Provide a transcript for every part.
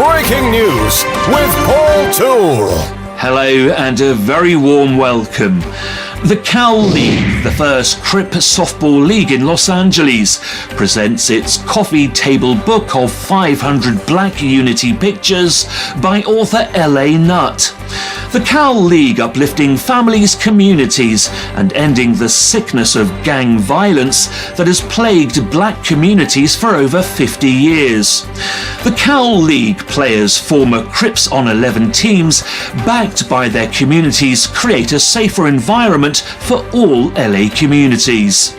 Breaking news with Paul Toole. Hello and a very warm welcome. The Cal League, the first Crip softball league in Los Angeles, presents its coffee table book of 500 Black Unity pictures by author L.A. Nutt. The Cal League uplifting families, communities and ending the sickness of gang violence that has plagued black communities for over 50 years. The Cal League players, former Crips on 11 teams, backed by their communities, create a safer environment for all LA communities.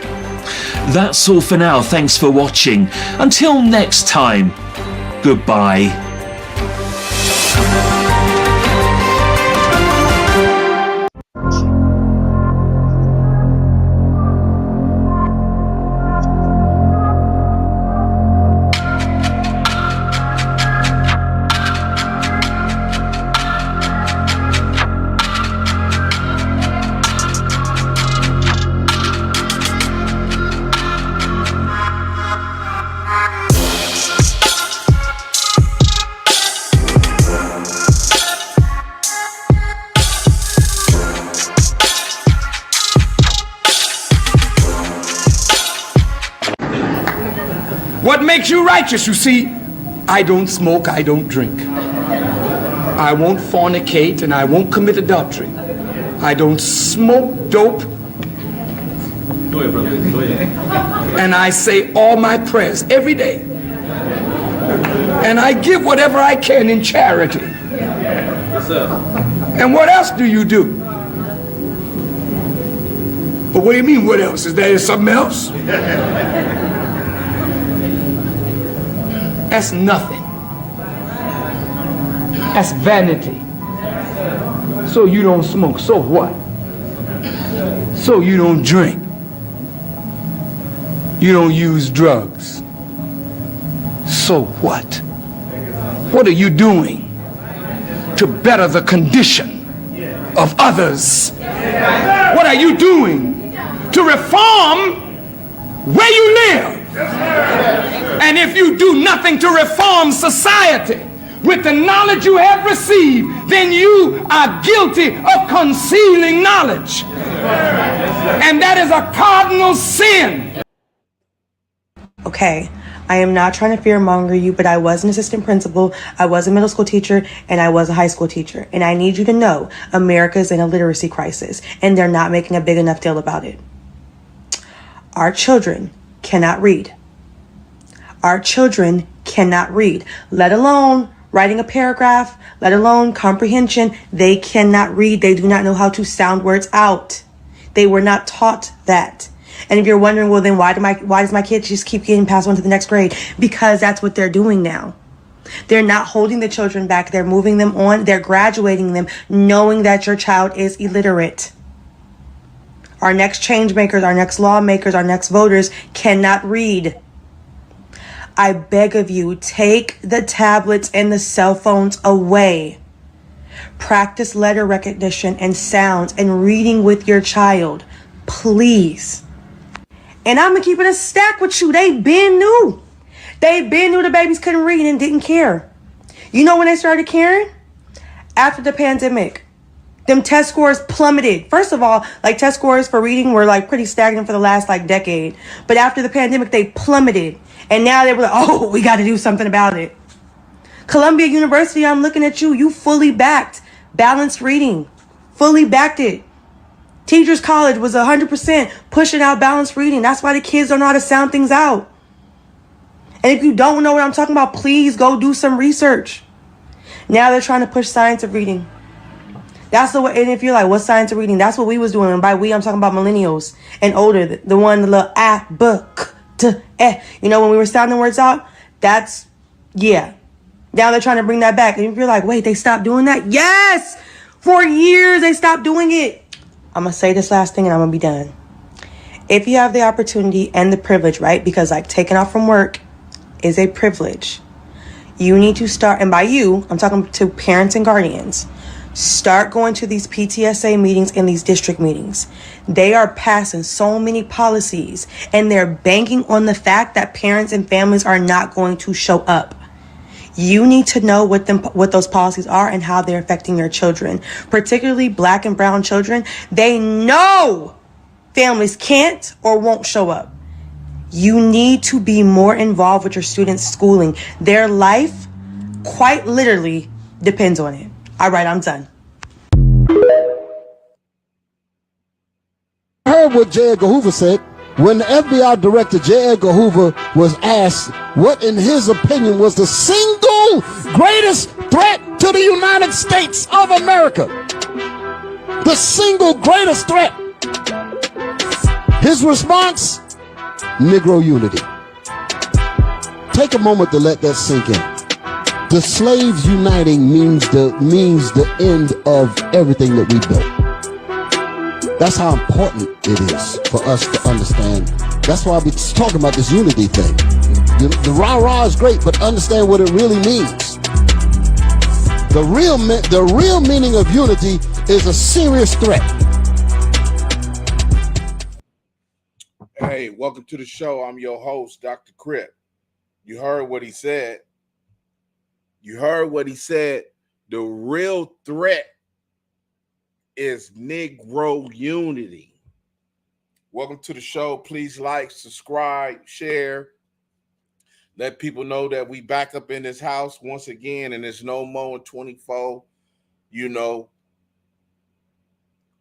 That's all for now. Thanks for watching. Until next time, goodbye. What makes you righteous? You see, I don't smoke, I don't drink. I won't fornicate and I won't commit adultery. I don't smoke dope. Go ahead, brother. Go ahead. And I say all my prayers every day. And I give whatever I can in charity. Yes, sir. And what else do you do? But what do you mean, what else? Is there something else? That's nothing. That's vanity. So you don't smoke, so what? So you don't drink. You don't use drugs. So what? What are you doing to better the condition of others? What are you doing to reform where you live? And if you do nothing to reform society with the knowledge you have received, then you are guilty of concealing knowledge. And that is a cardinal sin. Okay, I am not trying to fearmonger you, but I was an assistant principal, I was a middle school teacher, and I was a high school teacher. And I need you to know America is in a literacy crisis, and they're not making a big enough deal about it. Our children cannot read. Our children cannot read, let alone writing a paragraph, let alone comprehension. They cannot read. They do not know how to sound words out. They were not taught that. And if you're wondering, well, then why does my kid just keep getting passed on to the next grade? Because that's what they're doing now. They're not holding the children back. They're moving them on. They're graduating them, knowing that your child is illiterate. Our next change makers, our next lawmakers, our next voters cannot read. I beg of you, take the tablets and the cell phones away. Practice letter recognition and sounds and reading with your child, please. And I'm gonna keep it a stack with you. They been knew. They been knew the babies couldn't read and didn't care. You know when they started caring? After the pandemic. Them test scores plummeted. First of all, like test scores for reading were like pretty stagnant for the last like decade. But after the pandemic, they plummeted. And now they were like, oh, we got to do something about it. Columbia University, I'm looking at you. You fully backed balanced reading. Fully backed it. Teachers College was 100% pushing out balanced reading. That's why the kids don't know how to sound things out. And if you don't know what I'm talking about, please go do some research. Now they're trying to push science of reading. That's the way. And if you're like, what's science of reading? That's what we was doing. And by we, I'm talking about millennials and older. The little a, b, k, t, eh. You know, when we were sounding words out, that's, yeah. Now they're trying to bring that back. And if you're like, wait, they stopped doing that? Yes! For years, they stopped doing it. I'm going to say this last thing and I'm going to be done. If you have the opportunity and the privilege, right? Because like taking off from work is a privilege. You need to start, and by you, I'm talking to parents and guardians. Start going to these PTSA meetings and these district meetings. They are passing so many policies and they're banking on the fact that parents and families are not going to show up. You need to know what those policies are and how they're affecting your children, particularly Black and brown children. They know families can't or won't show up. You need to be more involved with your students' schooling. Their life, quite literally, depends on it. All right, I'm done. I heard what J. Edgar Hoover said when the FBI director J. Edgar Hoover was asked what in his opinion was the single greatest threat to the United States of America. The single greatest threat. His response, Negro unity. Take a moment to let that sink in. The slaves uniting means the end of everything that we built. That's how important it is for us to understand. That's why we're talking about this unity thing. The rah-rah is great, but understand what it really means. The real meaning of unity is a serious threat. Hey, welcome to the show. I'm your host, Dr. Crip. You heard what he said. You heard what he said. The real threat is Negro unity. Welcome to the show. Please like, subscribe, share. Let people know that we back up in this house once again, and there's no more in 24. You know.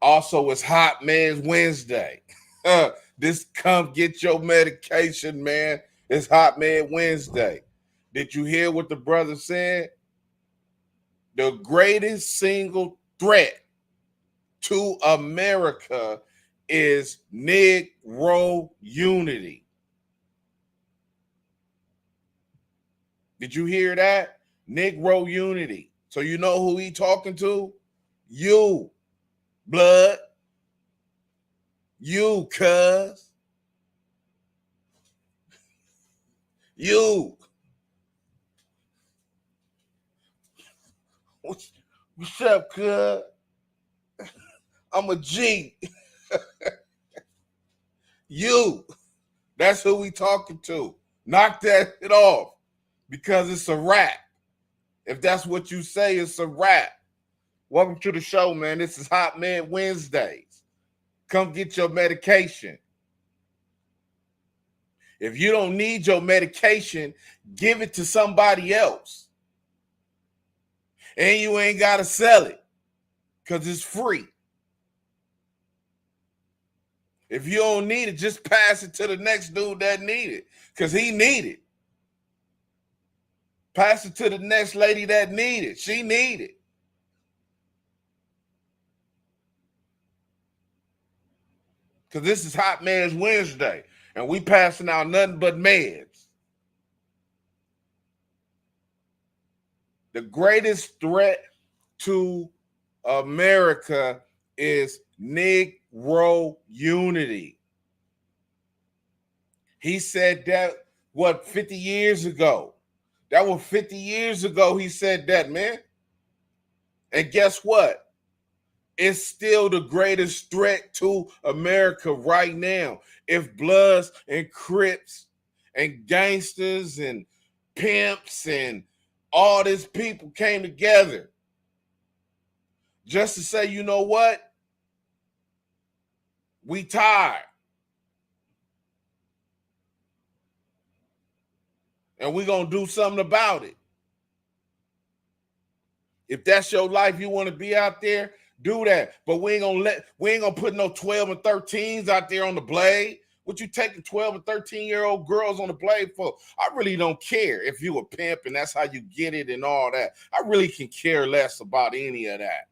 Also, it's Hot Man's Wednesday. This come get your medication, man. It's Hot Man Wednesday. Did you hear what the brother said? The greatest single threat to America is Negro unity. Did you hear that? Negro unity. So you know who he talking to? You, blood. You, cuz. You. What's up, cuz? I'm a G. You. That's who we talking to. Knock that shit off because it's a rap. If that's what you say, it's a rap. Welcome to the show, man. This is Hot Man Wednesdays. Come get your medication. If you don't need your medication, give it to somebody else. And you ain't got to sell it because it's free. If you don't need it, just pass it to the next dude that need it because he need it. Pass it to the next lady that need it. She need it. Because this is Hot Man's Wednesday, and we passing out nothing but meds. The greatest threat to America is Negro unity. He said that, 50 years ago? That was 50 years ago he said that, man. And guess what? It's still the greatest threat to America right now. If Bloods and Crips and gangsters and pimps and all these people came together just to say, you know what? We tired. And we're going to do something about it. If that's your life, you want to be out there, do that. But we ain't gonna put no 12 and 13s out there on the blade. What you taking 12 and 13-year-old girls on the blade for? I really don't care if you a pimp and that's how you get it and all that. I really can care less about any of that.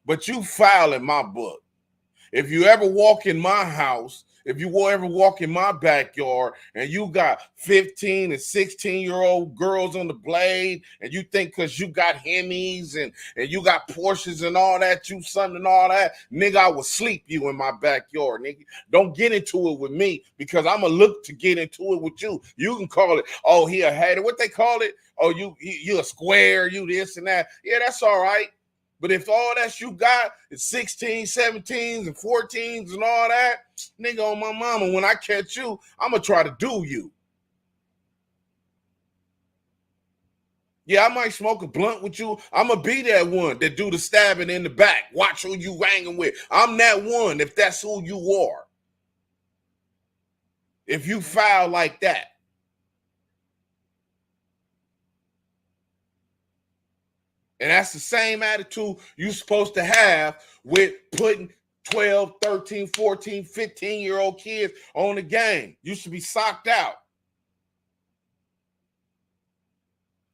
But you foul in my book. If you ever walk in my house, if you ever walk in my backyard and you got 15 and 16-year-old girls on the blade and you think because you got Hemis and you got Porsches and all that, you son and all that, nigga, I will sleep you in my backyard, nigga. Don't get into it with me because I'm going to look to get into it with you. You can call it, oh, he a hater. What they call it? Oh, you a square, you this and that. Yeah, that's all right. But if all that you got is 16s, 17s, and 14s and all that, nigga, on my mama, when I catch you, I'm going to try to do you. Yeah, I might smoke a blunt with you. I'm going to be that one that do the stabbing in the back. Watch who you hanging with. I'm that one if that's who you are. If you foul like that. And that's the same attitude you're supposed to have with putting 12, 13, 14, 15-year-old kids on the game. You should be socked out.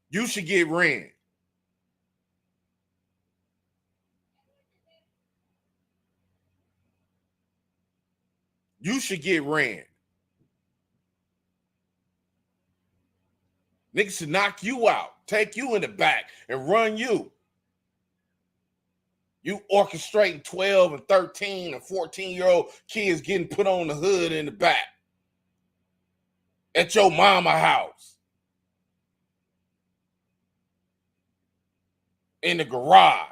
You should get ran. You should get ran. Niggas should knock you out, take you in the back, and run you. You orchestrating 12 and 13 and 14-year-old kids getting put on the hood in the back at your mama house, in the garage.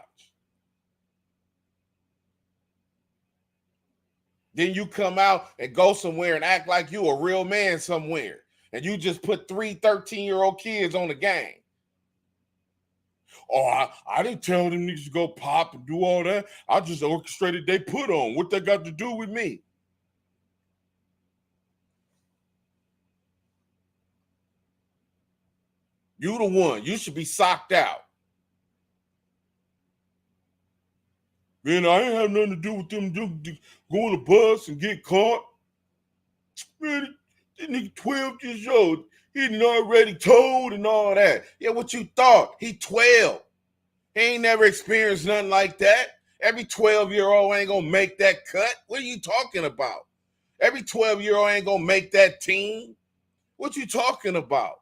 Then you come out and go somewhere and act like you a real man somewhere. And you just put 3 13-year-old kids on the game. Oh, I didn't tell them niggas to go pop and do all that. I just orchestrated they put on. What that got to do with me? You the one. You should be socked out. Man, I ain't have nothing to do with them go on the bus and get caught. Man, this nigga 12 years old. He done already told and all that. Yeah, what you thought? He 12. He ain't never experienced nothing like that. Every 12-year-old ain't gonna make that cut. What are you talking about? Every 12-year-old ain't gonna make that team. What you talking about?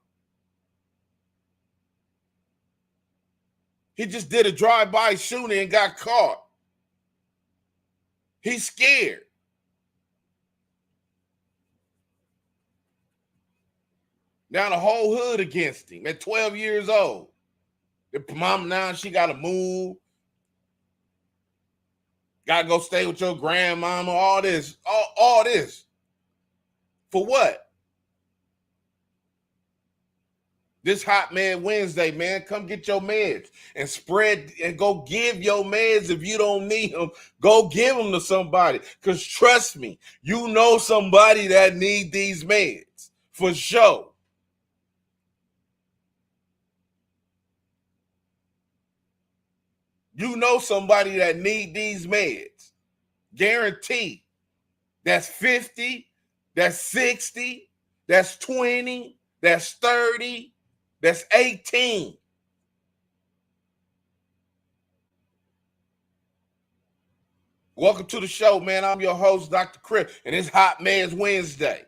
He just did a drive-by shooting and got caught. He's scared. Now the whole hood against him at 12 years old. The mom now, she got to move. Got to go stay with your grandmama, all this. All this. For what? This Hot Man Wednesday, man, come get your meds and spread and go give your meds if you don't need them. Go give them to somebody because trust me, you know somebody that need these meds for sure. You know somebody that need these meds. Guarantee. That's 50, that's 60, that's 20, that's 30, that's 18. Welcome to the show, man. I'm your host, Dr. Crip, and it's Hot Man's Wednesday.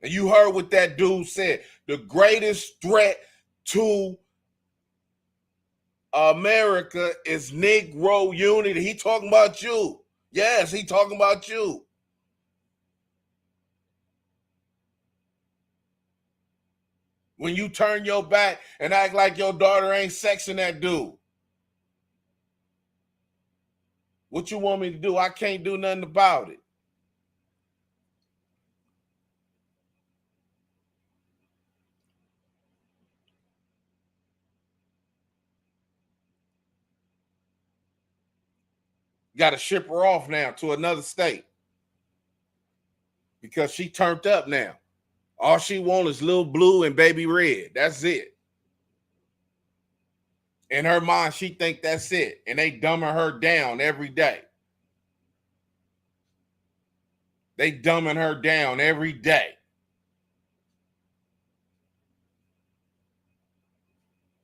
And you heard what that dude said. The greatest threat to America is Negro unity. He talking about you. Yes, he talking about you. When you turn your back and act like your daughter ain't sexing that dude. What you want me to do? I can't do nothing about it. Got to ship her off now to another state because she turned up now. All she wants is Lil Blue and Baby Red. That's it. In her mind, she think that's it. And they dumbing her down every day. They dumbing her down every day.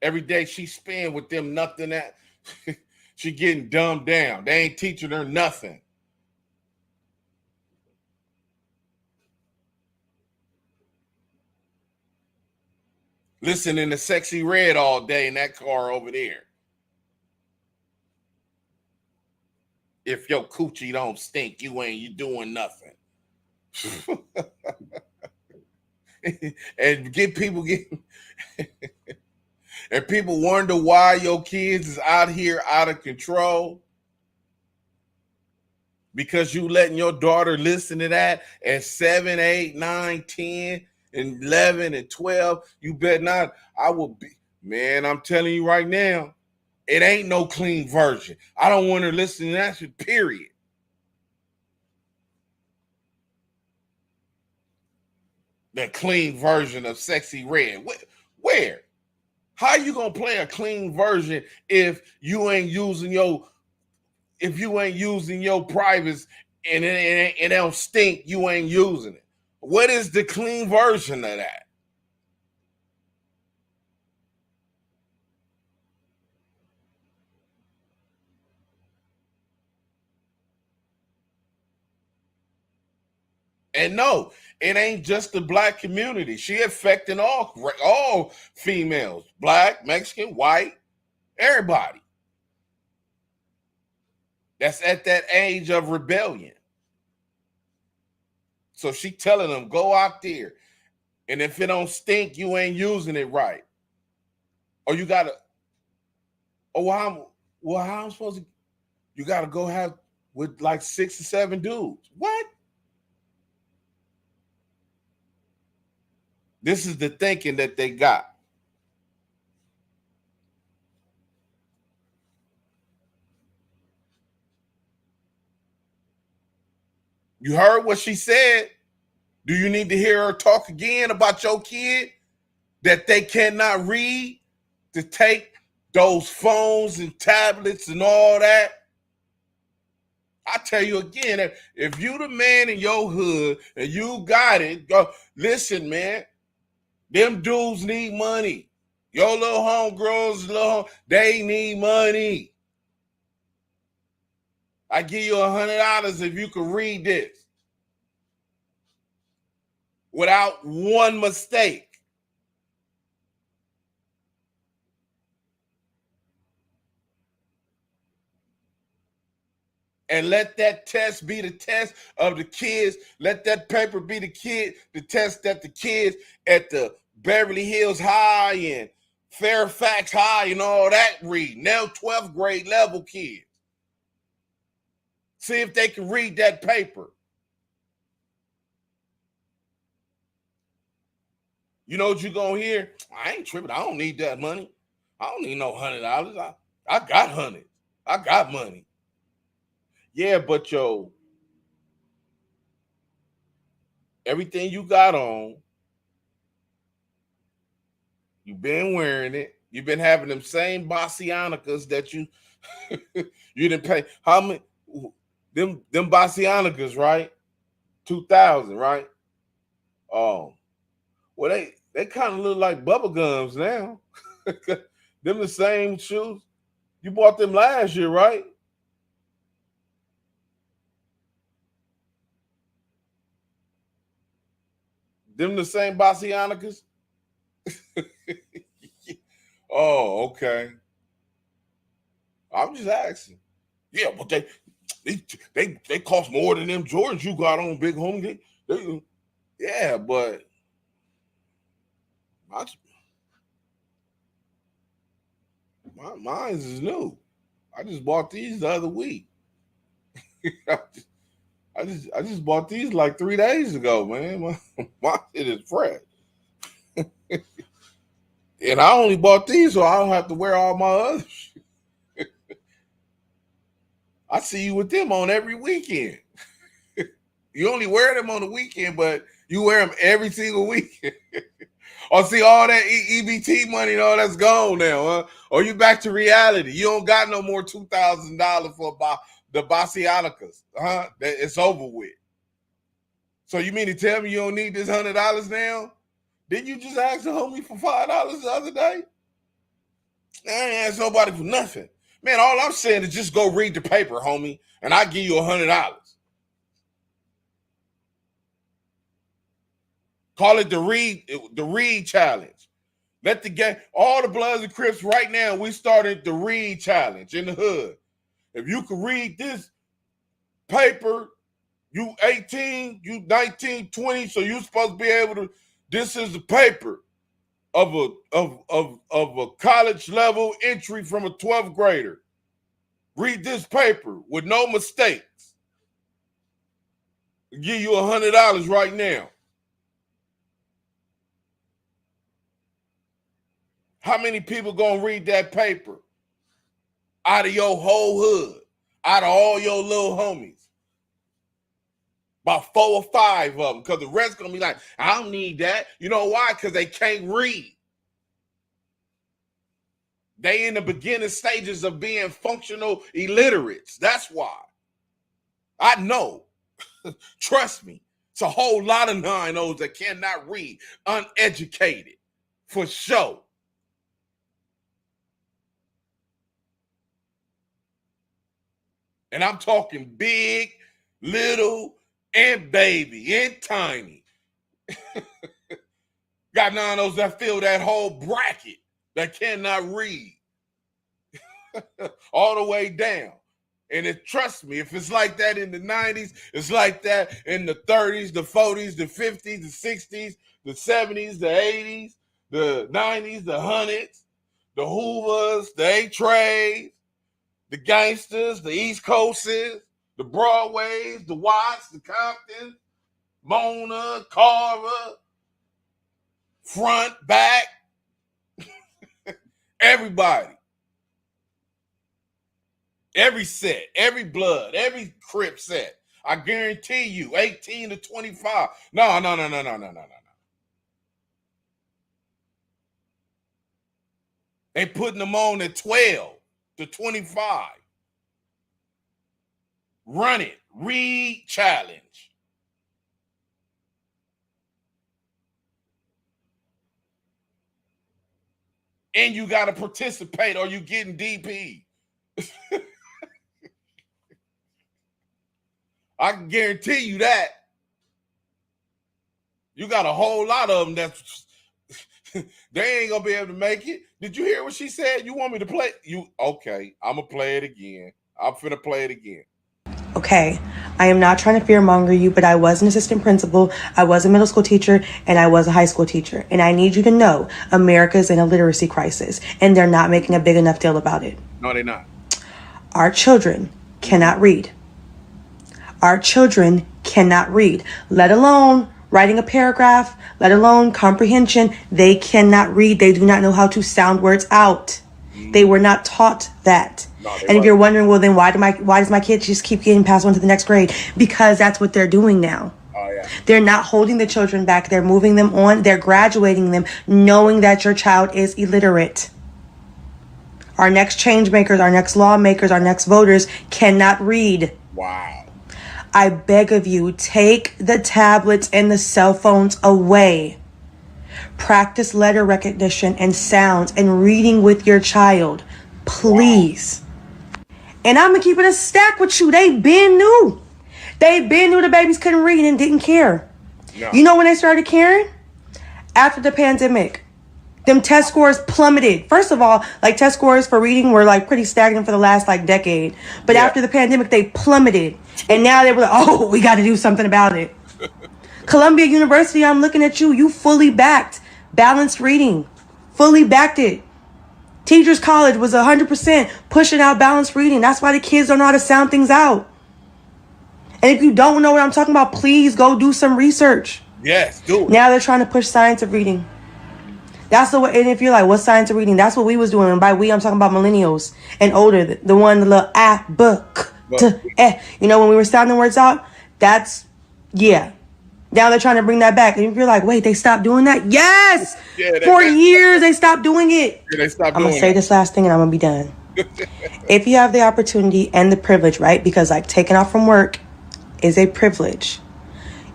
Every day she spend with them nothing that she getting dumbed down. They ain't teaching her nothing. Listening to Sexy Red all day in that car over there. If your coochie don't stink, you doing nothing. And and people wonder why your kids is out here out of control. Because you letting your daughter listen to that at 7, 8, 9, 10. and 11 and 12. You better not. I will be, man, I'm telling you right now, it ain't no clean version. I don't want to listen to that shit, period. The clean version of Sexy Red. Where? How you gonna play a clean version if you ain't using your privates and it don't stink? You ain't using it. What is the clean version of that? And no, it ain't just the black community. She affecting all females, black, Mexican, white, everybody. That's at that age of rebellion. So she telling them, go out there, and if it don't stink, you ain't using it right. Or you gotta, how I'm supposed to? You gotta go have with like 6 or 7 dudes. What? This is the thinking that they got. You heard what she said? Do you need to hear her talk again about your kid that they cannot read, to take those phones and tablets and all that? I tell you again, if you the man in your hood and you got it, go listen, man. Them dudes need money. Your little homegirls, they need money. I give you $100 if you can read this without one mistake. And let that test be the test of the kids. Let that paper be the test that the kids at the Beverly Hills High and Fairfax High and all that read. Now 12th grade level kids. See if they can read that paper. You know what you're going to hear? I ain't tripping. I don't need that money. I don't need no $100. I got hundreds. I got money. Yeah, but everything you got on, you've been wearing it. You've been having them same Bassianicas that you didn't pay. How many? Them Bassianicas, right? 2000, right? Well, they kind of look like bubble gums now. Them the same shoes. You bought them last year, right? Them the same Bassianicas? Oh, okay. I'm just asking. Yeah, but they cost more than them Jordans you got on, big homie. Yeah, but mine is new. I just bought these the other week. I just bought these like 3 days ago, man. My shit is fresh. And I only bought these so I don't have to wear all my other shit. I see you with them on every weekend. You only wear them on the weekend, but you wear them every single weekend. Or see all that EBT money and all that's gone now, huh? Or you back to reality. You don't got no more $2,000 for the Bassianicas, huh? It's over with. So you mean to tell me you don't need this $100 now? Didn't you just ask the homie for $5 the other day? I ain't asked nobody for nothing. Man, all I'm saying is just go read the paper, homie, and I give you $100. Call it the read challenge. Let the game, all the Bloods and Crips right now, we started the read challenge in the hood. If you can read this paper, you 18, you 19, 20, so you're supposed to be able to, this is the paper of a college level entry from a 12th grader. Read this paper with no mistakes. I'll give you $100 right now. How many people gonna read that paper out of your whole hood, out of all your little homies? About 4 or 5 of them, because the rest gonna be like, I don't need that. You know why? Because they can't read. They in the beginning stages of being functional illiterates. That's why. I know. Trust me. It's a whole lot of 9-0s that cannot read, uneducated, for sure. And I'm talking big, little, and baby, and tiny. Got 9-0s that fill that whole bracket that cannot read. All the way down. And trust me, if it's like that in the 90s, it's like that in the 30s, the 40s, the 50s, the 60s, the 70s, the 80s, the 90s, the 100s, the Hoovers, the A-Trays, the Gangsters, the East Coasters, the Broadways, the Watts, the Comptons, Mona, Carver, front, back, everybody. Every set, every blood, every Crip set. I guarantee you, 18 to 25. No. They putting them on at 12 to 25. Run it. Read challenge. And you got to participate or you getting DP. I can guarantee you that. You got a whole lot of them that's they ain't gonna be able to make it. Did you hear what she said? You want me to play? Okay, I'm gonna play it again. I'm finna play it again. Okay, I am not trying to fearmonger you, but I was an assistant principal, I was a middle school teacher, and I was a high school teacher. And I need you to know America's in a literacy crisis, and they're not making a big enough deal about it. No, they're not. Our children cannot read. Our children cannot read, let alone writing a paragraph, let alone comprehension. They cannot read. They do not know how to sound words out. They were not taught that. No, and if you're wondering, well, then why does my kid just keep getting passed on to the next grade? Because that's what they're doing now. Oh, yeah. They're not holding the children back. They're moving them on. They're graduating them, knowing that your child is illiterate. Our next change makers, our next lawmakers, our next voters cannot read. Wow. I beg of you, take the tablets and the cell phones away. Practice letter recognition and sounds and reading with your child, please. Wow. And I'm gonna keep it a stack with you. They been knew. They been knew the babies couldn't read and didn't care. No. You know when they started caring? After the pandemic. Them test scores plummeted. First of all, like test scores for reading were like pretty stagnant for the last like decade. But after the pandemic, they plummeted. And now they were like, oh, we got to do something about it. Columbia University, I'm looking at you. You fully backed balanced reading. Fully backed it. Teachers College was 100% pushing out balanced reading. That's why the kids don't know how to sound things out. And if you don't know what I'm talking about, please go do some research. Yes, do it. Now they're trying to push science of reading. That's the way. And if you're like, what's science of reading? That's what we was doing. And by we, I'm talking about millennials and older. The one, the little you know, when we were sounding words out, that's, yeah. Now they're trying to bring that back. And if you're like, wait, they stopped doing that? Yes! For years, they stopped doing it. Yeah, they stopped I'm going to say this last thing and I'm going to be done. If you have the opportunity and the privilege, right? Because like taking off from work is a privilege.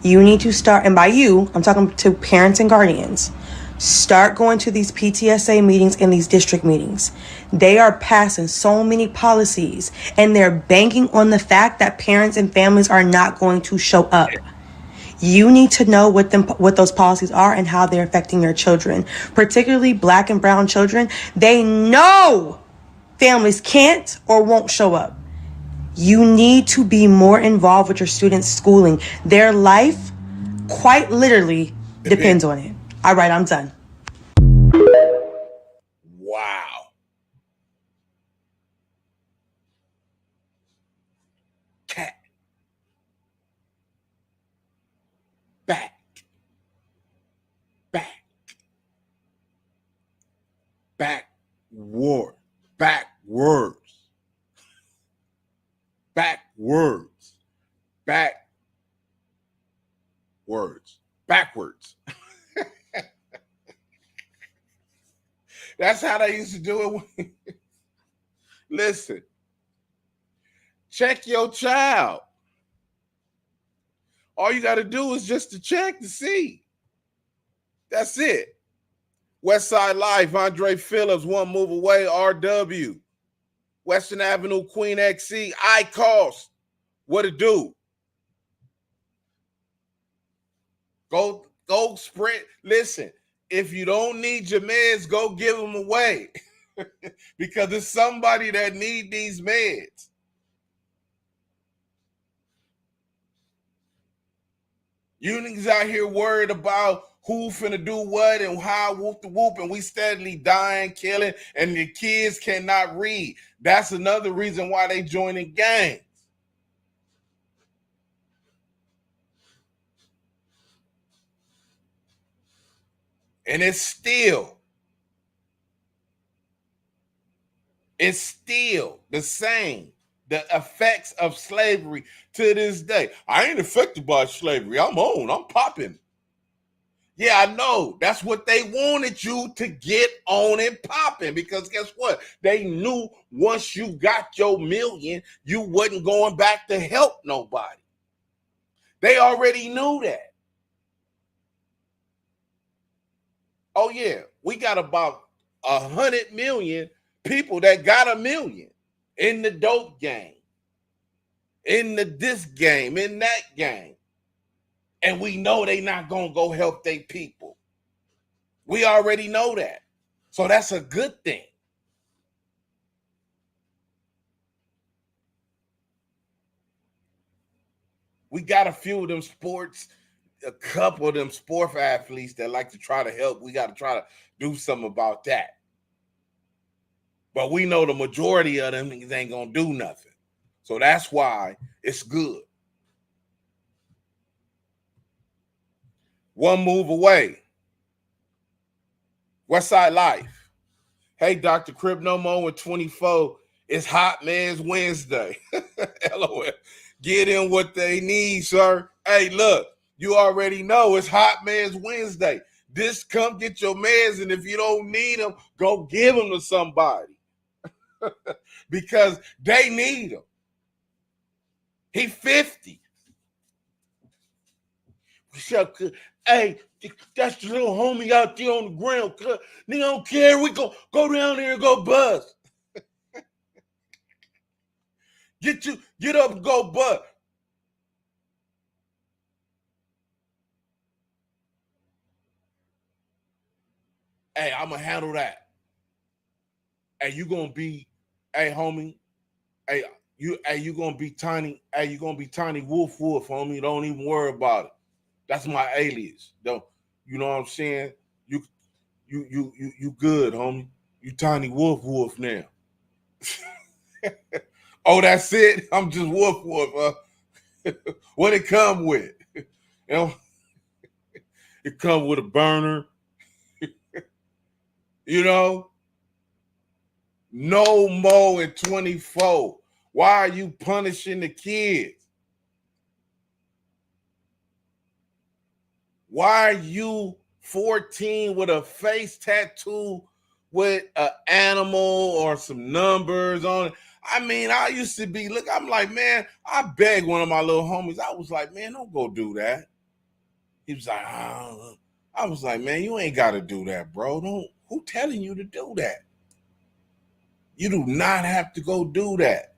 You need to start, and by you, I'm talking to parents and guardians. Start going to these PTSA meetings and these district meetings. They are passing so many policies and they're banking on the fact that parents and families are not going to show up. You need to know what those policies are and how they're affecting your children, particularly Black and brown children. They know families can't or won't show up. You need to be more involved with your students' schooling. Their life, quite literally, depends on it. All right, I'm done. Wow. Cat. Back. Back. words. Backwards. That's how they used to do it. Listen, check your child. All you got to do is just to check to see. That's it. Westside Life, Andre Phillips, One Move Away, RW. Western Avenue, Queen XC, ICOS. What it do? Go spread. Listen, if you don't need your meds, go give them away. Because there's somebody that need these meds. You niggas out here worried about who finna do what and how whoop the whoop, and we steadily dying, killing, and the kids cannot read. That's another reason why they joining gangs. And it's still the same. The effects of slavery to this day. I ain't affected by slavery. I'm popping. Yeah, I know. That's what they wanted you to get on and popping, because guess what? They knew once you got your million, you wasn't going back to help nobody. They already knew that. Oh yeah, we got about 100 million people that got a million in the dope game, in the this game, in that game. And we know they not going to go help their people. We already know that. So that's a good thing. We got a few of them a couple of them sport athletes that like to try to help. We got to try to do something about that. But we know the majority of them ain't going to do nothing. So that's why it's good. One Move Away. Westside Life. Hey, Dr. Crip, no more with 24. It's Hot Man's Wednesday. LOL. Get in what they need, sir. Hey, look, you already know it's Hot Man's Wednesday. Come get your meds, and if you don't need them, go give them to somebody. Because they need them. He 50. Hey, that's the little homie out there on the ground. Nigga don't care. We go down there and go bust. Get up and go bust. Hey, I'm gonna handle that. Hey, you gonna be, hey, homie. Hey, you gonna be Tiny. Hey, you gonna be Tiny Wolf, homie. Don't even worry about it. That's my alias. Don't you know what I'm saying? You good, homie. You Tiny Wolf now. Oh, that's it? I'm just Wolf. What it come with? You know, it come with a burner. You know? No more in 24. Why are you punishing the kids? Why are you 14 with a face tattoo with an animal or some numbers on it? I mean, I used to be, I'm like, man, I begged one of my little homies. I was like, man, don't go do that. He was like, I was like, man, you ain't got to do that, bro. Who telling you to do that? You do not have to go do that.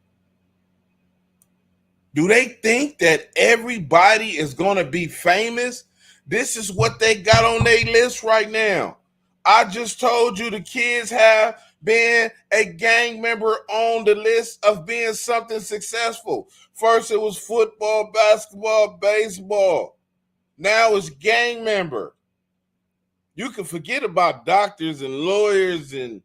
Do they think that everybody is going to be famous? This is what they got on their list right now. I just told you the kids have been a gang member on the list of being something successful. First, it was football, basketball, baseball. Now it's gang member. You can forget about doctors and lawyers and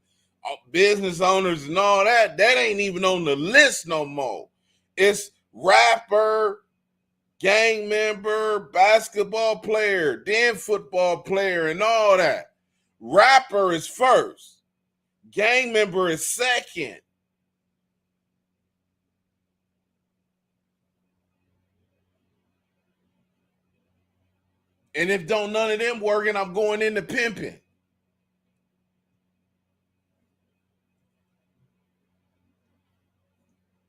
business owners and all that. That ain't even on the list no more. It's rapper, gang member, basketball player, then football player, and all that. Rapper is first. Gang member is second. And if don't none of them working, I'm going into pimping.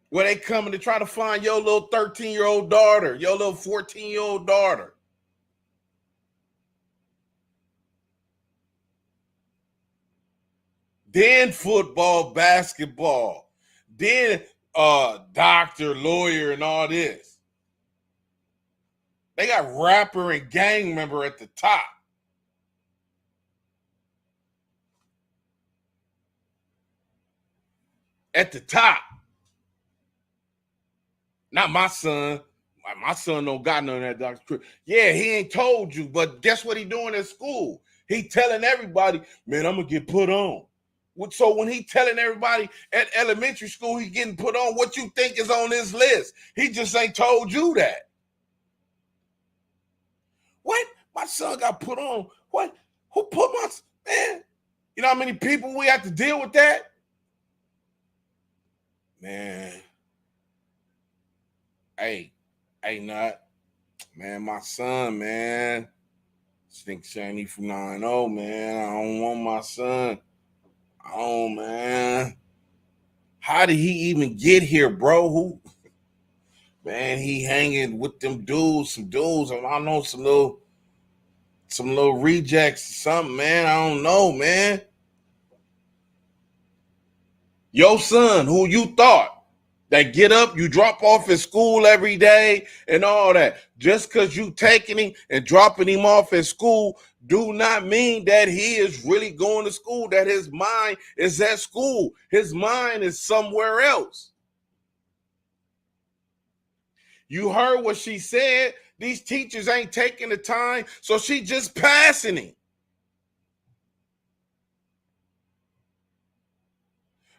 Where they coming to try to find your little 13-year-old daughter, your little 14-year-old daughter. Then football, basketball, then doctor, lawyer, and all this. They got rapper and gang member at the top. At the top. Not my son. My son don't got none of that, Dr. Crip. Yeah, he ain't told you, but guess what he doing at school? He telling everybody, man, I'm going to get put on. So when he telling everybody at elementary school he getting put on, what you think is on his list? He just ain't told you that. What? My son got put on. What? Who put my, man? You know how many people we have to deal with that? Man. Hey, Nut. Man, my son, man. Stink shiny from 9-0, man. I don't want my son. Oh, man. How did he even get here, bro? Who? Man, he hanging with them dudes, some dudes. I know some little rejects or something, man. I don't know, man. Your son, who you thought that get up, you drop off at school every day and all that. Just because you taking him and dropping him off at school do not mean that he is really going to school, that his mind is at school. His mind is somewhere else. You heard what she said. These teachers ain't taking the time, so she just passing him.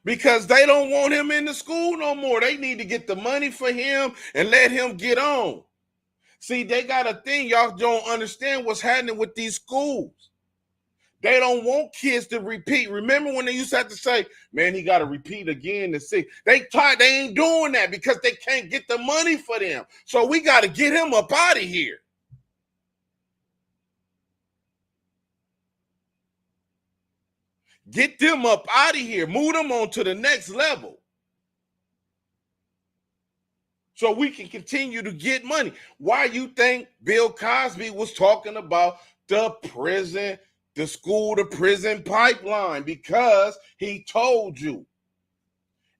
Because they don't want him in the school no more. They need to get the money for him and let him get on. See, they got a thing. Y'all don't understand what's happening with these schools. They don't want kids to repeat. Remember when they used to have to say, man, he got to repeat again to see. They ain't doing that because they can't get the money for them. So we got to get him up out of here. Get them up out of here. Move them on to the next level. So we can continue to get money. Why you think Bill Cosby was talking about the prison, the school to prison pipeline? Because he told you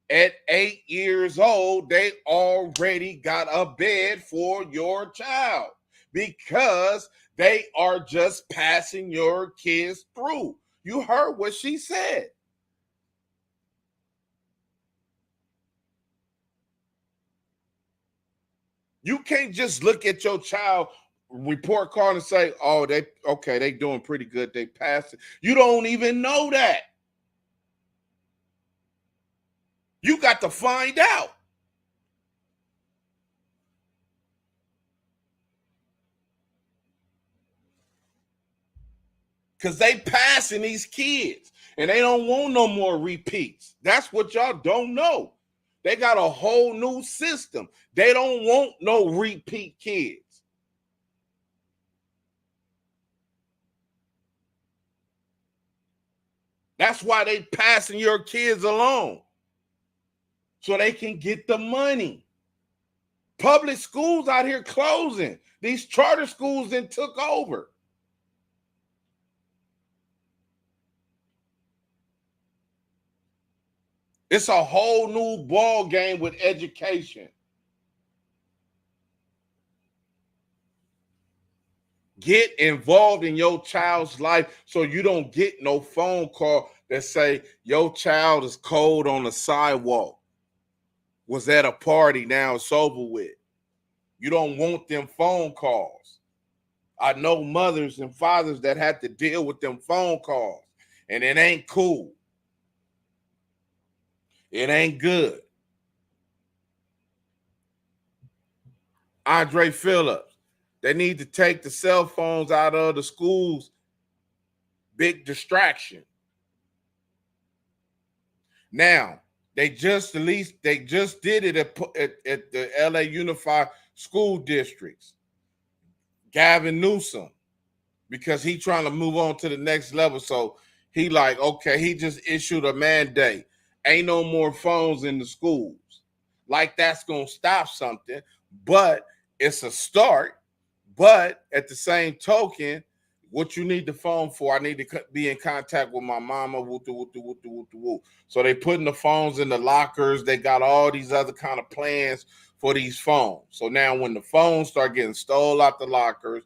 at 8 years old, they already got a bed for your child because they are just passing your kids through. You heard what she said. You can't just look at your child report card and say, oh, they doing pretty good. They passed it. You don't even know that. You got to find out. Because they passing these kids and they don't want no more repeats. That's what y'all don't know. They got a whole new system. They don't want no repeat kids. That's why they passing your kids along. So they can get the money. Public schools out here closing. These charter schools then took over. It's a whole new ball game with education. Get involved in your child's life so you don't get no phone call that say your child is cold on the sidewalk. Was at a party, now it's over with. You don't want them phone calls. I know mothers and fathers that had to deal with them phone calls, and it ain't cool. It ain't good. Andre Phillips, they need to take the cell phones out of the schools. Big distraction. Now, they just did it at the LA Unified School Districts. Gavin Newsom, because he trying to move on to the next level. So he like, okay, he just issued a mandate. Ain't no more phones in the schools. Like that's going to stop something, but it's a start. But at the same token, what you need the phone for, I need to be in contact with my mama. So they putting the phones in the lockers. They got all these other kind of plans for these phones. So now when the phones start getting stole out the lockers,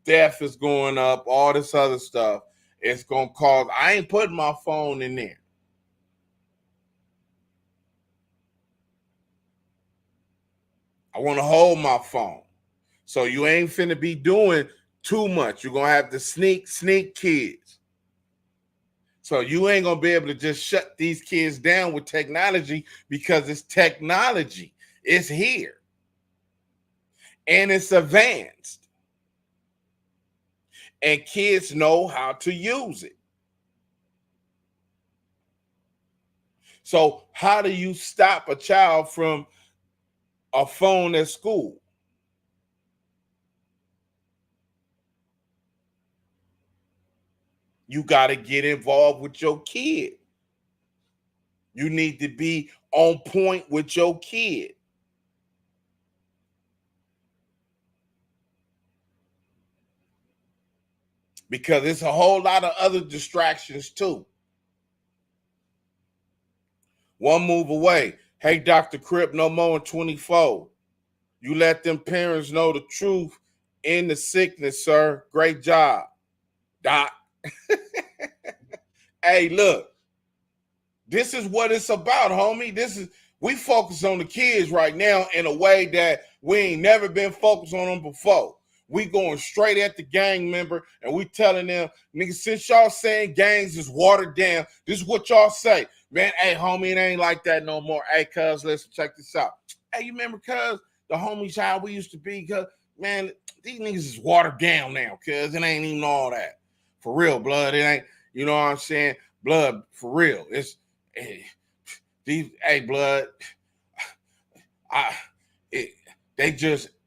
theft is going up, all this other stuff, it's going to cause, I ain't putting my phone in there. I want to hold my phone. So you ain't finna be doing too much. You're going to have to sneak kids. So you ain't going to be able to just shut these kids down with technology because it's technology. It's here. And it's advanced. And kids know how to use it. So how do you stop a child from a phone at school? You got to get involved with your kid. You need to be on point with your kid. Because it's a whole lot of other distractions too. One move away. Hey, Dr. Crip, no more in 24. You let them parents know the truth in the sickness, sir. Great job, Doc. Hey, look. This is what it's about, homie. We focus on the kids right now in a way that we ain't never been focused on them before. We going straight at the gang member and we telling them, nigga, since y'all saying gangs is watered down, this is what y'all say. Man, hey, homie, it ain't like that no more. Hey, cuz, listen, check this out. Hey, you remember, cuz, the homies how we used to be? Cuz, man, these niggas is watered down now, cuz it ain't even all that. For real, blood. It ain't, you know what I'm saying? Blood, for real. Hey, blood.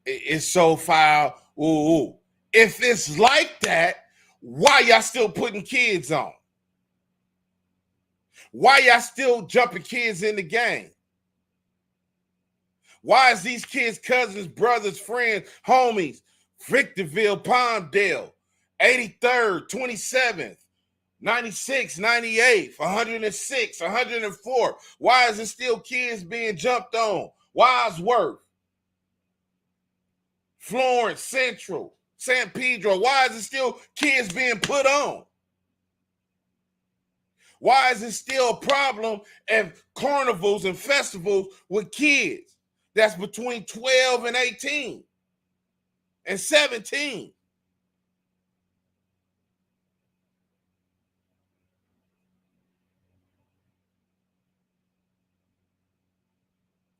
It's so foul. Ooh. If it's like that, why y'all still putting kids on? Why y'all still jumping kids in the game? Why is these kids cousins, brothers, friends, homies, Victorville, Palmdale, 83rd, 27th, 96, 98, 106, 104? Why is it still kids being jumped on? Wadsworth, Florence, Central, San Pedro. Why is it still kids being put on? Why is it still a problem at carnivals and festivals with kids that's between 12 and 18 and 17?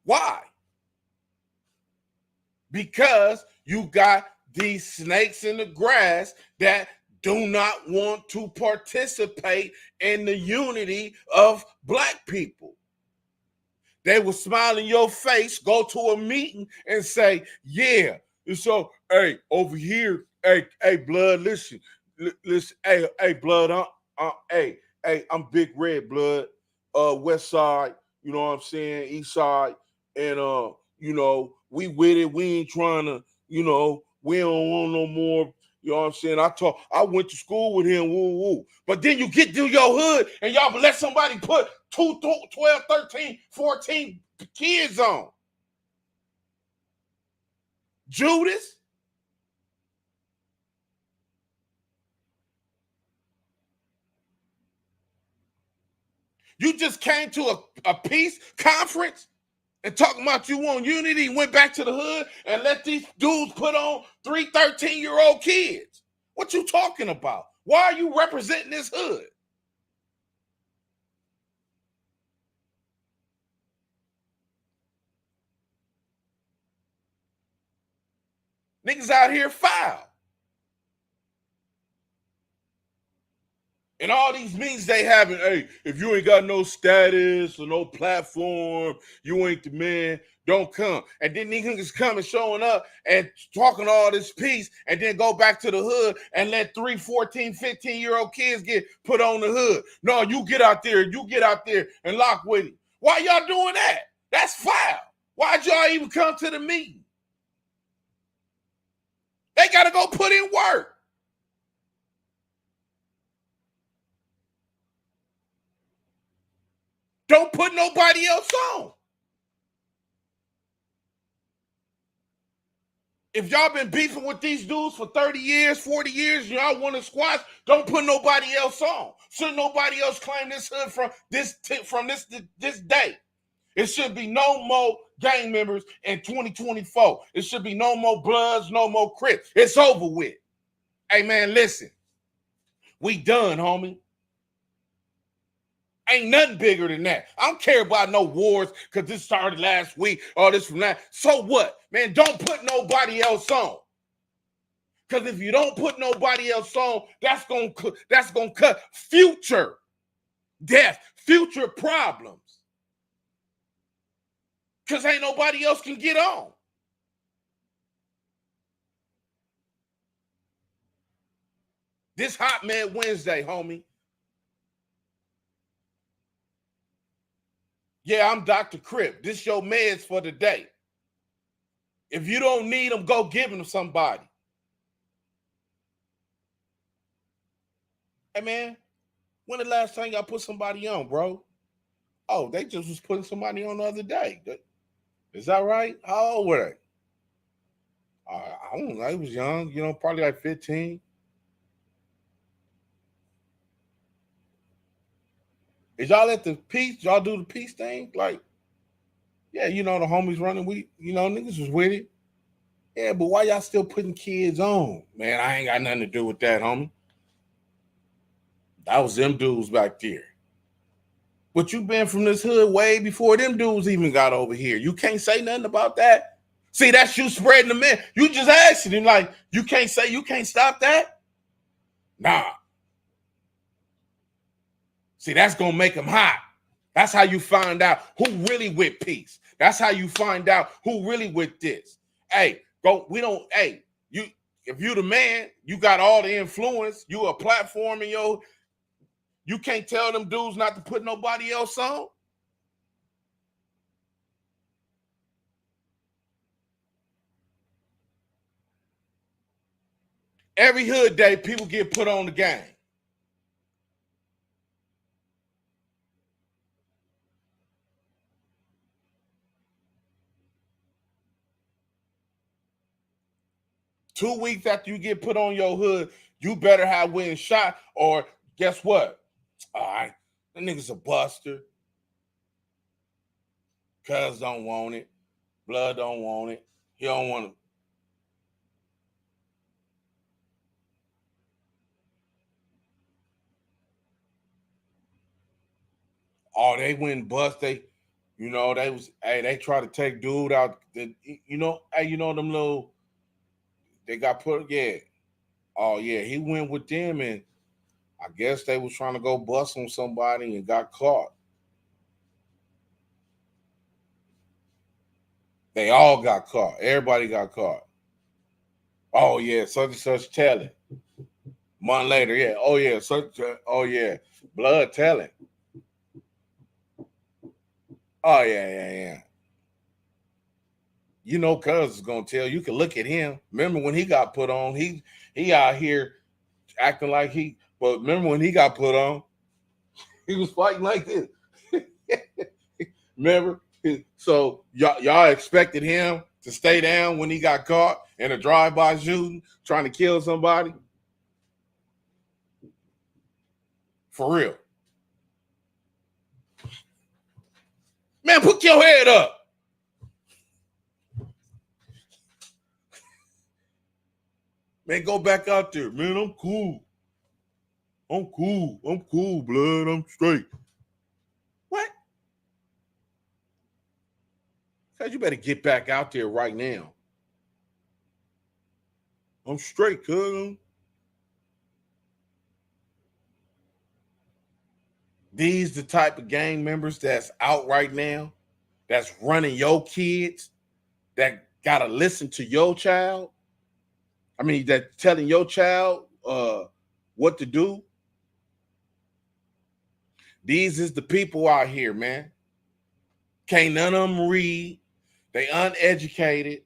Why? Because you got these snakes in the grass that do not want to participate in the unity of black people. They will smile in your face, go to a meeting and say, yeah. And so, hey, over here, hey, blood, listen, hey, blood, hey, I'm Big Red, blood, West Side, you know what I'm saying, East Side, and, you know, we with it, we ain't trying to, you know, we don't want no more. You know what I'm saying? I went to school with him, woo. But then you get to your hood and y'all let somebody put 12, 13, 14 kids on. Judas? You just came to a peace conference and talking about you want unity, went back to the hood and let these dudes put on 13-year-old kids. What you talking about? Why are you representing this hood? Niggas out here foul. And all these meetings they having, hey, if you ain't got no status or no platform, you ain't the man, don't come. And then niggas coming, showing up and talking all this peace, and then go back to the hood and let 3, 14, 15-year-old kids get put on the hood. No, you get out there and lock with him. Why y'all doing that? That's foul. Why'd y'all even come to the meeting? They got to go put in work. Don't put nobody else on. If y'all been beefing with these dudes for 30 years, 40 years, y'all want to squash, don't put nobody else on. Should nobody else claim this hood from this day? It should be no more gang members in 2024. It should be no more Bloods, no more Crips. It's over with. Hey, man, listen. We done, homie. Ain't nothing bigger than that. I don't care about no wars because this started last week or this from that. So what? Man, don't put nobody else on. Because if you don't put nobody else on, that's gonna cut future death, future problems. Because ain't nobody else can get on. This Hot Man Wednesday, homie. Yeah, I'm Dr. Crip. This your meds for the day. If you don't need them, go give them to somebody. Hey, man, when the last time y'all put somebody on, bro? Oh, they just was putting somebody on the other day. Is that right? How old were they? I don't know. He was young, probably like 15. Is y'all at the peace? Y'all do the peace thing? Like, yeah, the homies running. Niggas was with it. Yeah, but why y'all still putting kids on? Man, I ain't got nothing to do with that, homie. That was them dudes back there. But you been from this hood way before them dudes even got over here. You can't say nothing about that. See, that's you spreading the myth. You just asking him like, you can't stop that? Nah. See, that's going to make them hot. That's how you find out who really with peace. That's how you find out who really with this. Hey, if you the man, you got all the influence, you a platform in you can't tell them dudes not to put nobody else on. Every hood day, people get put on the game. Two weeks after you get put on your hood, you better have win shot, or guess what? All right, that nigga's a buster. Cuz don't want it. Blood don't want it. He don't want to. Oh, they went bust. They try to take dude out. Them little, they got put, yeah. Oh, yeah, he went with them, and I guess they was trying to go bust on somebody and got caught. They all got caught. Everybody got caught. Oh, yeah, such and such talent. Month later, yeah. Oh, yeah, blood talent. Oh, yeah. Cuz is gonna tell you can look at him. Remember when he got put on? He out here acting like but remember when he got put on? He was fighting like this. Remember? So y'all expected him to stay down when he got caught in a drive-by shooting, trying to kill somebody? For real. Man, put your head up. Man, go back out there. Man, I'm cool. I'm cool, blood. I'm straight. What? Cuz you better get back out there right now. I'm straight, cuz. These the type of gang members that's out right now, that's running your kids, that gotta listen to your child. I mean, that telling your child what to do. These is the people out here, man. Can't none of them read. They uneducated.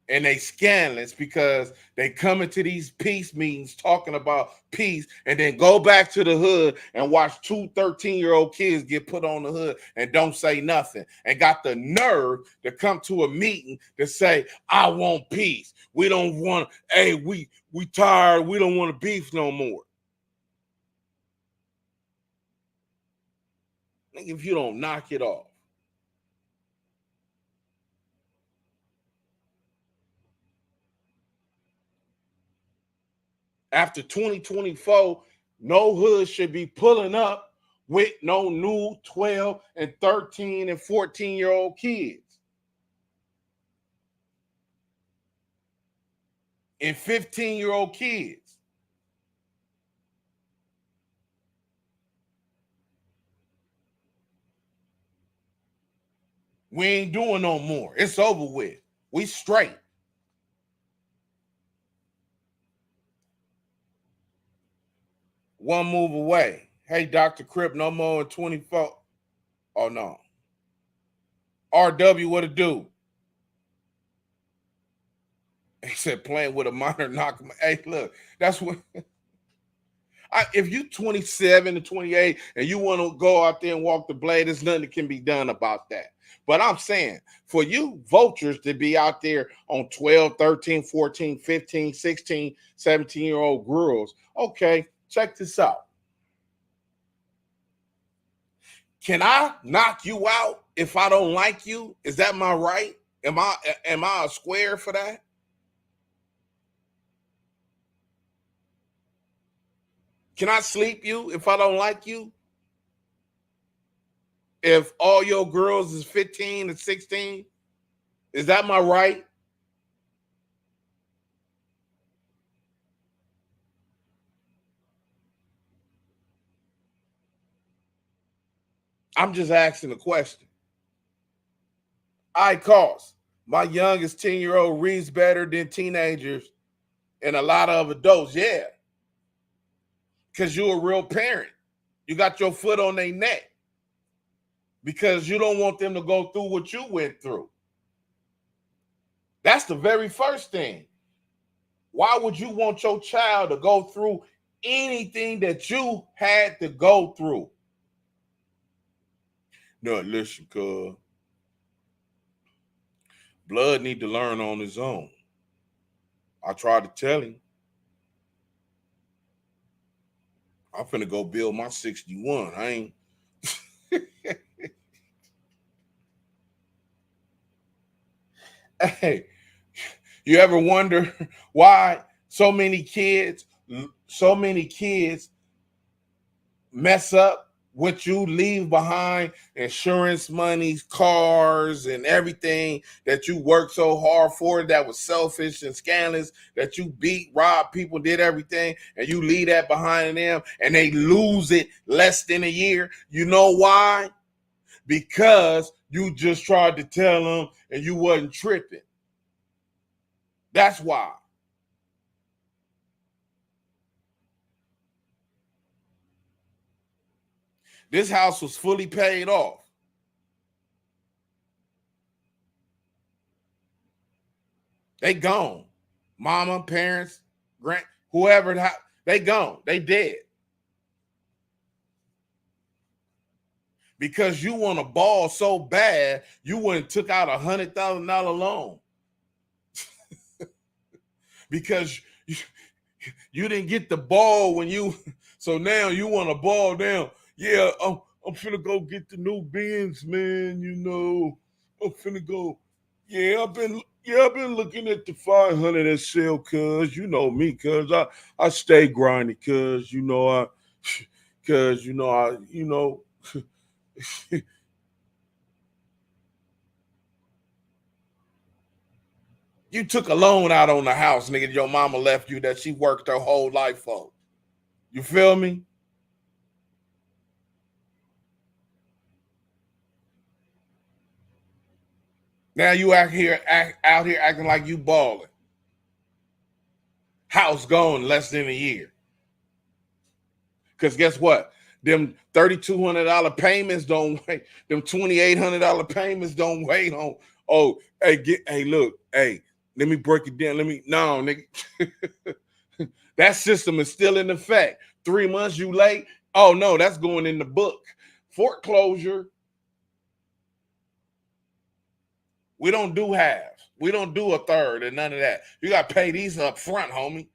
And they scandalous because they come into these peace meetings talking about peace and then go back to the hood and watch 2 13-year-old kids get put on the hood and don't say nothing, and got the nerve to come to a meeting to say, I want peace. We don't want, hey, we tired. We don't want to beef no more. If you don't knock it off. After 2024, no hood should be pulling up with no new 12 and 13 and 14-year-old kids. And 15-year-old kids. We ain't doing no more. It's over with. We straight. One move away. Hey, Dr. Crip, no more in 24. Oh, no. RW, what it do? He said playing with a minor knock. Hey, look, that's what. If you 27 to 28 and you want to go out there and walk the blade, there's nothing that can be done about that. But I'm saying for you vultures to be out there on 12, 13, 14, 15, 16, 17-year-old girls, okay, check this out. Can I knock you out if I don't like you? Is that my right? Am I a square for that? Can I sleep you if I don't like you? If all your girls is 15 and 16, is that my right? I'm just asking a question. I cause my youngest 10-year-old reads better than teenagers and a lot of adults. Yeah. Because you're a real parent. You got your foot on their neck. Because you don't want them to go through what you went through. That's the very first thing. Why would you want your child to go through anything that you had to go through? No, listen, cuz Blood need to learn on his own. I tried to tell him. I'm finna go build my 61. I ain't. Hey, you ever wonder why so many kids mess up what you leave behind? Insurance monies, cars, and everything that you worked so hard for, that was selfish and scandalous, that you beat, robbed people, did everything, and you leave that behind them, and they lose it less than a year. You know why? Because you just tried to tell them and you wasn't tripping. That's why. This house was fully paid off. They gone. Mama, parents, whoever, they gone. They dead. Because you want a ball so bad, you went and took out $100,000 loan. Because you didn't get the ball when you, so now you want a ball now. Yeah, I'm finna go get the new Benz, man. You know, I'm finna go. Yeah, I've been looking at the 500 SL, cuz you know me, cuz I stay grinding, cuz you know you took a loan out on the house, nigga. Your mama left you that she worked her whole life for. You feel me? Now you out here acting like you balling. House gone less than a year. Because guess what? Them $3,200 payments don't wait. Them $2,800 payments don't wait on. Oh, hey, look, hey, let me break it down. No, nigga. That system is still in effect. 3 months you late. Oh no, that's going in the book. Foreclosure. We don't do halves. We don't do a third and none of that. You got to pay these up front, homie.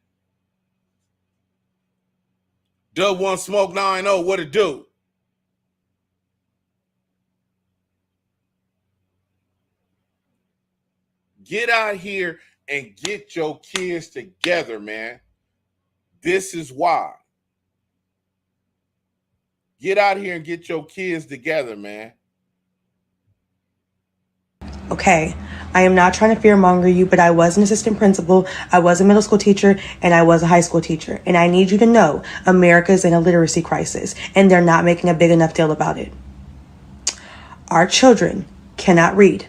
Dub one smoke, now I know what it do. Get out here and get your kids together, man. This is why. Get out here and get your kids together, man. Okay, I am not trying to fearmonger you, but I was an assistant principal, I was a middle school teacher, and I was a high school teacher. And I need you to know America's in a literacy crisis, and they're not making a big enough deal about it. Our children cannot read.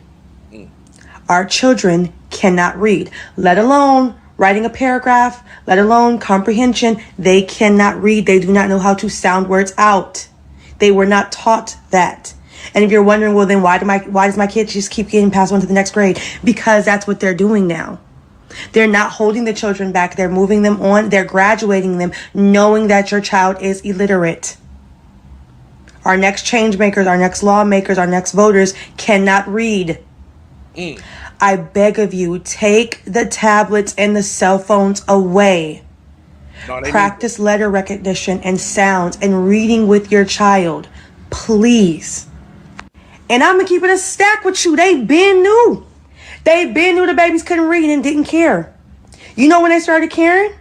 Our children cannot read, let alone writing a paragraph, let alone comprehension. They cannot read. They do not know how to sound words out. They were not taught that. And if you're wondering, well, then why does my kid just keep getting passed on to the next grade? Because that's what they're doing now. They're not holding the children back. They're moving them on. They're graduating them, knowing that your child is illiterate. Our next change makers, our next lawmakers, our next voters cannot read. I beg of you, take the tablets and the cell phones away. Practice letter recognition and sounds and reading with your child, please. And I'm going to keep it a stack with you. They been knew. They been knew the babies couldn't read and didn't care. You know when they started caring?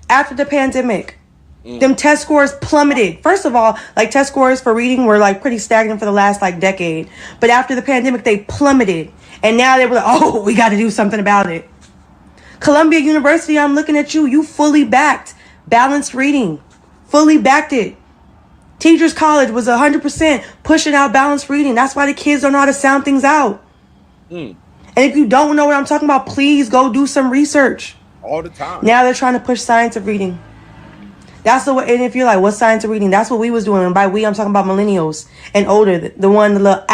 After the pandemic. Them test scores plummeted. First of all, like test scores for reading were like pretty stagnant for the last like decade. But after the pandemic, they plummeted. And now they were like, oh, we got to do something about it. Columbia University, I'm looking at you. You fully backed balanced reading. Fully backed it. Teachers College was 100% pushing out balanced reading. That's why the kids don't know how to sound things out. And if you don't know what I'm talking about, please go do some research. All the time. Now they're trying to push science of reading. That's the way. And if you're like, what's science of reading? That's what we was doing. And by we, I'm talking about millennials and older. The one, the little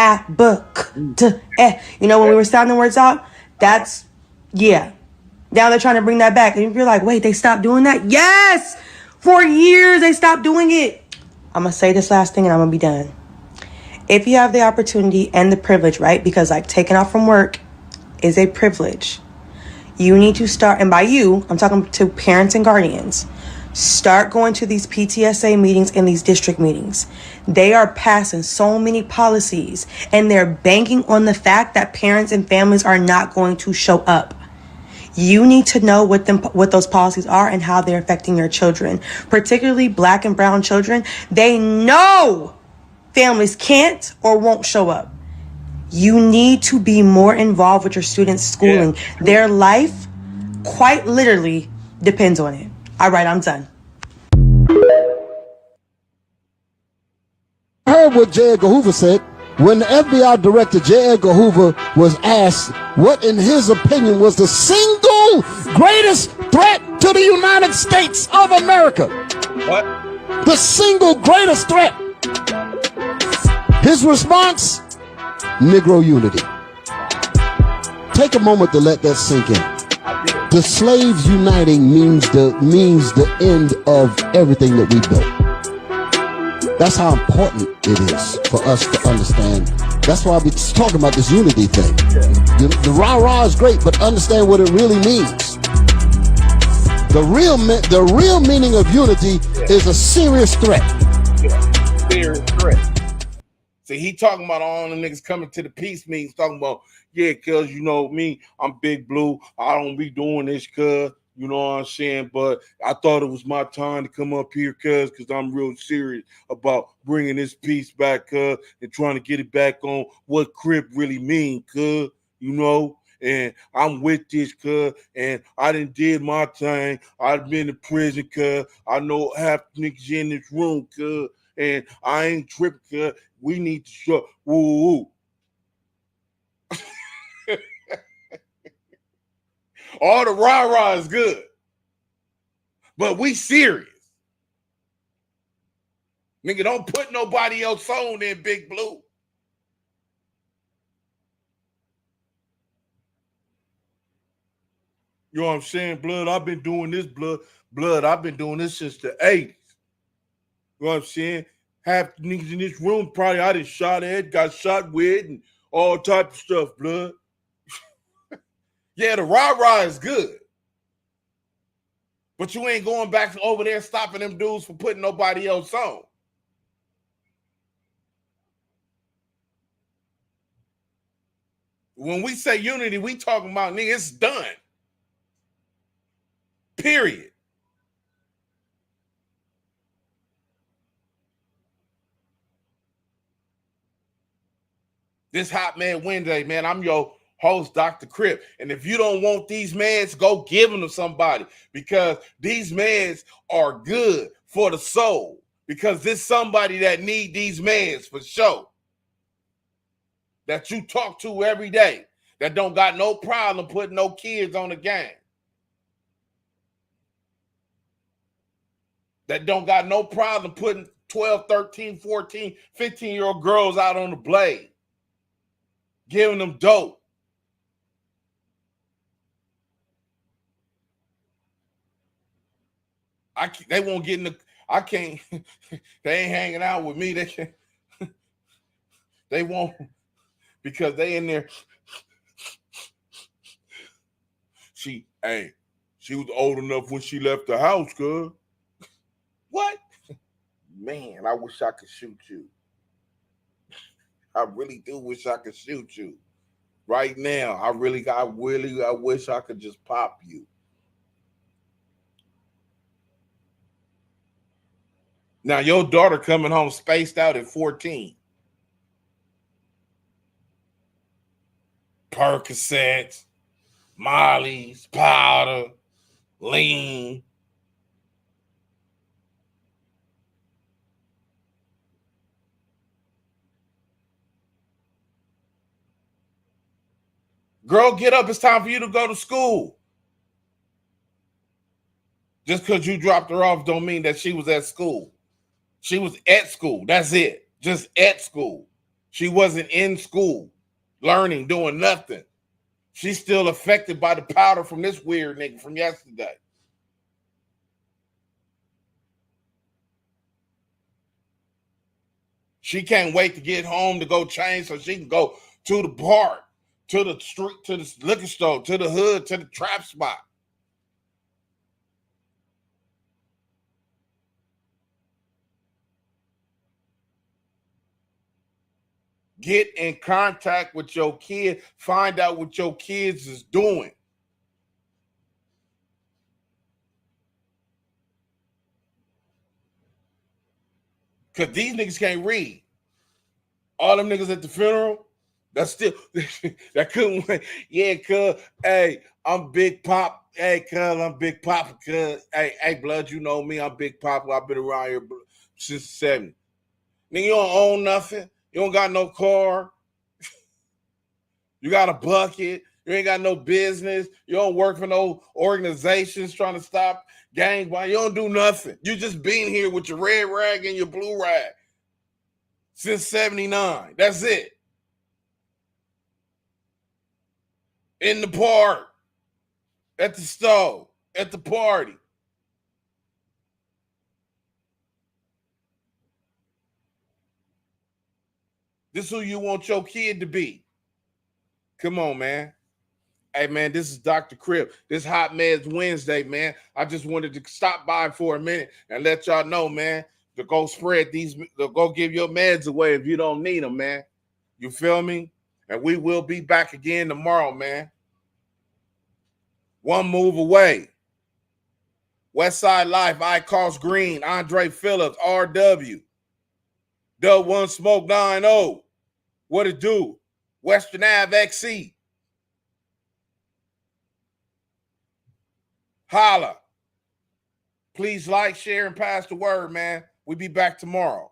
you know, when we were sounding words out. That's, yeah. Now they're trying to bring that back. And if you're like, wait, they stopped doing that? Yes! For years, they stopped doing it. I'm going to say this last thing and I'm going to be done. If you have the opportunity and the privilege, right? Because like taking off from work is a privilege. You need to start, and by you, I'm talking to parents and guardians. Start going to these PTSA meetings and these district meetings. They are passing so many policies and they're banking on the fact that parents and families are not going to show up. You need to know what those policies are and how they're affecting your children, particularly Black and brown children. They know families can't or won't show up. You need to be more involved with your students' schooling. Yeah. Their life, quite literally, depends on it. All right, I'm done. I heard what J. Edgar Hoover said. When the FBI director J. Edgar Hoover was asked what in his opinion was the single greatest threat to the United States of America. What? The single greatest threat. His response, Negro unity. Take a moment to let that sink in. The slaves uniting means the end of everything that we built. That's how important it is for us to understand. That's why we're talking about this unity thing. The rah-rah is great, but understand what it really means. The real meaning of unity is a serious threat. Serious threat. See, he talking about all the niggas coming to the peace meetings, talking about, yeah, cuz, you know me, I'm Big Blue. I don't be doing this, cuz, you know what I'm saying? But I thought it was my time to come up here, cuz I'm real serious about bringing this peace back, cuz, and trying to get it back on what Crip really mean, cuz, you know? And I'm with this, cuz, and I done did my thing. I've been in prison, cuz. I know half the niggas in this room, cuz, and I ain't tripping, cuz. We need to show, woo. All the rah-rah is good. But we serious. Nigga, don't put nobody else on in Big Blue. You know what I'm saying? Blood, I've been doing this, blood, I've been doing this since the 80s. You know what I'm saying? Half the niggas in this room probably I done shot at, got shot with, and all type of stuff, blood. Yeah, the rah-rah is good. But you ain't going back over there stopping them dudes for putting nobody else on. When we say unity, we talking about, nigga, it's done. Period. This Hot Man Wednesday, man, I'm your host, Dr. Crip. And if you don't want these meds, go give them to somebody, because these meds are good for the soul, because there's somebody that need these meds for sure, that you talk to every day, that don't got no problem putting no kids on the game, that don't got no problem putting 12, 13, 14, 15-year-old girls out on the blade, giving them dope. They won't get in the, I can't, they ain't hanging out with me. They can't, they won't, because they in there. She was old enough when she left the house, cuz. What? Man, I wish I could shoot you. I really do wish I could shoot you. Right now, I wish I could just pop you. Now, your daughter coming home spaced out at 14. Percocets, Molly's, powder, lean. Girl, get up. It's time for you to go to school. Just because you dropped her off don't mean that she was at school. She was at school. That's it. Just at school. She wasn't in school, learning, doing nothing. She's still affected by the powder from this weird nigga from yesterday. She can't wait to get home to go change so she can go to the park, to the street, to the liquor store, to the hood, to the trap spot. Get in contact with your kid. Find out what your kids is doing. Because these niggas can't read. All them niggas at the funeral, that's still, that couldn't wait. Yeah, cuz, hey, I'm Big Pop. Hey, cuz, I'm Big Pop. Cuz, hey, blood, you know me. I'm Big Pop. I've been around here since the 70s. Nigga, you don't own nothing. You don't got no car. You got a bucket. You ain't got no business. You don't work for no organizations trying to stop gang violence. You don't do nothing. You just been here with your red rag and your blue rag since 79. That's it. In the park, at the stove, at the party. This is who you want your kid to be. Come on, man. Hey, man, this is Dr. Crip. This Hot Meds Wednesday, man. I just wanted to stop by for a minute and let y'all know, man, to go spread these, to go give your meds away if you don't need them, man. You feel me? And we will be back again tomorrow, man. One move away. Westside Life, Icos Green, Andre Phillips, RW. Dub One Smoke 9-0. What it do? Western Ave XC. Holla. Please like, share, and pass the word, man. We'll be back tomorrow.